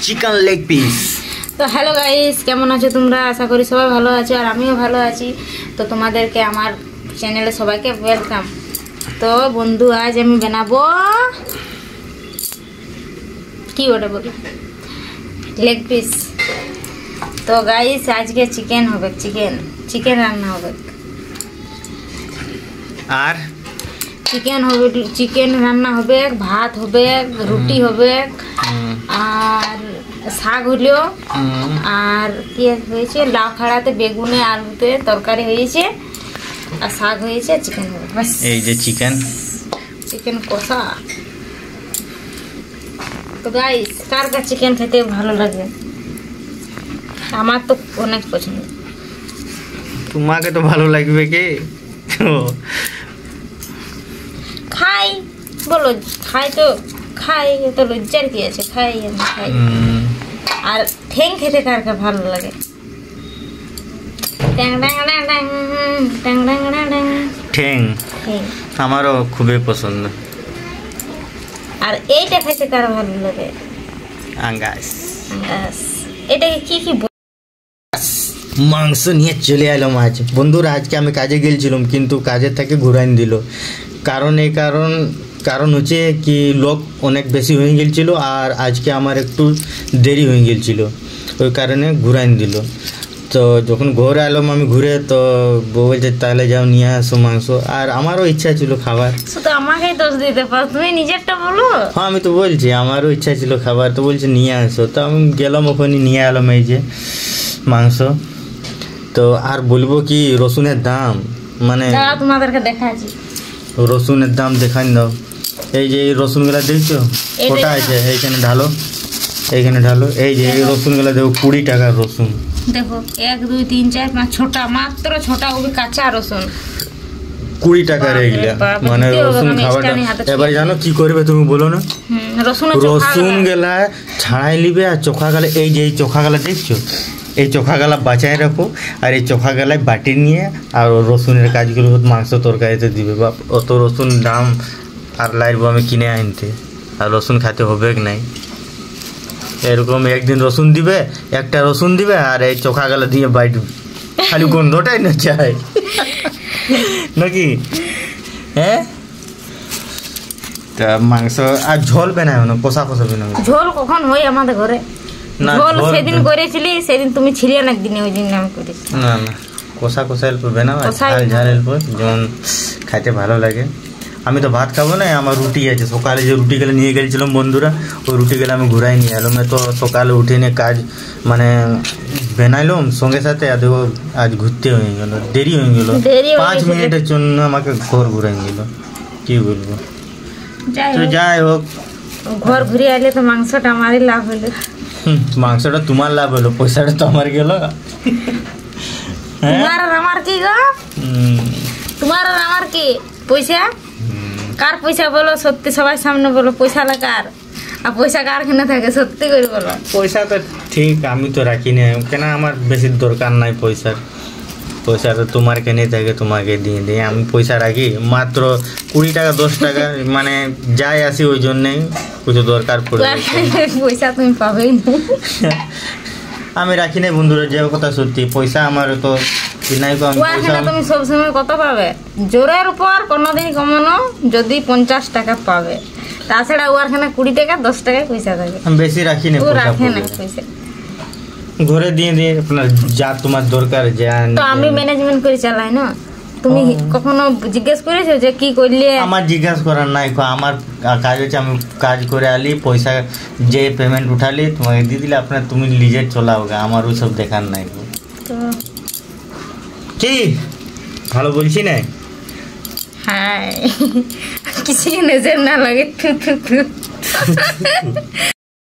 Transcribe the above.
Chicken leg piece. তো hello guys, কেমন আছো তোমরা? আশা করি সবাই ভালো আছো আর আমিও ভালো আছি। তো তোমাদেরকে আমার চ্যানেলে সবাইকে ওয়েলকাম। তো বন্ধু, আজ আমি বানাবো কি ওটা বলি, লেগ পিস। তো গাইস আজকে চিকেন হবে, চিকেন রান্না হবে। আর চিকেন হবে, চিকেন রান্না হবে, ভাত হবে, রুটি হবে, আর শাক হলো, আর কি হয়েছে লাউ খাড়াতে বেগুনে আলুতে তরকারি হয়েছে, আর শাক হয়েছে, চিকেন হবে। বাস এই যে চিকেন কষা। তো গাইস, কার কার চিকেন খেতে ভালো লাগে? আমার তো অনেক পছন্দ। তোমাকে তো ভালো লাগবে কি? খাই বলো, খাই তো খাই, তো লজ্জার কি আছে, খাই আমি খাই। আর ঠ্যাং খেতে কার কার ভালো লাগে? ঠ্যাং আমারও খুবই পছন্দ। আর এইটা খাইতে কার ভালো লাগে? আঙ্গাস। এটাকে কি কি মাংস নিয়ে চলে এলাম আজ। বন্ধুরা, আজকে আমি কাজে গেছিলাম, কিন্তু কাজের থেকে ঘুরাইন দিল। কারণ হচ্ছে কি, লোক অনেক বেশি হয়ে গেছিল আর আজকে আমার একটু দেরি হয়ে গেছিল, ওই কারণে ঘুরাইন দিল। তো যখন ঘরে এলাম আমি ঘুরে, তো বউ বলছে তাহলে যাও নিয়ে আসো মাংস। আর আমারও ইচ্ছা ছিল খাবার। শুধু আমাকেই দোষ দিতে পারো, তুমি নিজেরটা বলো। হ্যাঁ, আমি তো বলছি আমারও ইচ্ছা ছিল খাবার, তো বলছে নিয়ে আসো। তো আমি গেলাম, ওখানে নিয়ে এলাম এই যে মাংস। তো আর বলবো কি, রসুনের দাম মানে তোমাদেরকে দেখাচ্ছি। রসুনের দাম দেখান দাও। এই যে এই রসুনগুলা দেখছো কটা আছে, এইখানে ঢালো, এইখানে ঢালো। এই যে এই রসুনগুলা দেখো, 20 টাকার রসুন। দেখো 1 2 3 4 5 ছোটা, মাত্র ছোটা, ওই কাঁচা রসুন 20 টাকার এইগুলা। মানে রসুন খাওয়াটা এবারে জানো কি করবে তুমি বলো না? রসুন গেলা ছাড়াই নিবে, আর চোখা গেলে এই যে এই চোখা গেলা দেখছো, এই চোখা গালা বাঁচায় রাখো, আর এই চোখা গালায় বাটি নিয়ে আর রসুনের কাজগুলো মাংস তরকারিতে দিবে। বা অত রসুন দাম আর লাইব আমি কিনে আনতে, আর রসুন খেতে হবে নাই। এরকম একদিন রসুন দিবে, একটা রসুন দিবে, আর এই চোখা গালা দিয়ে বাটবে, খালি গন্ধটাই না চাই নাকি? হ্যাঁ, তা মাংস আর ঝোল বানায় না, কষা বানায়। ঝোল কখন হয় আমাদের ঘরে? ঝোল সেদিন করেছিলি, সেদিন তুমি ছিলে না একদিন, ওই দিন আমি করেছি। না কষা অল্প বানাও, ঝাল অল্প, যেমন খাইতে ভালো লাগে। আমি তো ভাত খাবো না, আমার রুটি আছে। সকালে যে রুটি গেলে নিয়ে গেছিলাম বন্ধুরা, ওই রুটি গেলে আমি ঘুরাই নিয়ে এলাম। তো সকালে উঠে নিয়ে কাজ মানে বানাইলাম সঙ্গে সাথে, আর দেখো আজ ঘুরতে হয়ে গেল, দেরি হয়ে গেল। 5 মিনিটের জন্য আমাকে ঘর ঘুরাই দিল, কি বলবো। তো যাই হোক, ঘর ঘুরে আইলে তো মাংসটা আমারই লাভ হলো। মাংসটা তোমার লাভ হলো, পয়সাটা তো আমার গেল। তোমার আর আমার কি গো? তোমার আর আমার কি পয়সা? কার পয়সা বলো সত্যি, সবার সামনে বলো। পয়সা কার? আর পয়সা কার কিনে থাকে সত্যি করে বলো। পয়সা তো ঠিক আমি তো রাখি না, কেন আমার বেশি দরকার নাই পয়সার। পয়সা তো তোমার কেনে থাকে, তোমাকে দিয়ে দিই। আমি পয়সা রাখি মাত্র 20 টাকা 10 টাকা, মানে যাই আসি ওই জন্যেই কিছু দরকার পড়ে। পয়সা তুমি পাবেই না। আমি রাখি না বন্ধুরা, যে কথা সত্যি। পয়সা আমার তো তুমি সবসময় কত পাবে? জোরের উপর কোনোদিন কমানো যদি 50 টাকা পাবে, তাছাড়া ওখানে 20 টাকা 10 টাকা পয়সা থাকে। বেশি রাখি না, রাখে না পয়সা, ঘরে দিয়ে দিয়ে আপনার যা তোমার দরকার। তো আমি ম্যানেজমেন্ট করে চালাই না। তুমি কখনো জিজ্ঞেস করেছো যে কি করলে? আমার জিজ্ঞেস করার নাই, আমার কাজ হচ্ছে আমি কাজ করে আলি, পয়সা যে পেমেন্ট উঠালি তোমাকে দিয়ে দিলে, আপনার তুমি নিজে চলাও, আমার ওই সব দেখার নাই। কি ভালো বলছি না? হ্যাঁ, কিছু নজর না লাগে।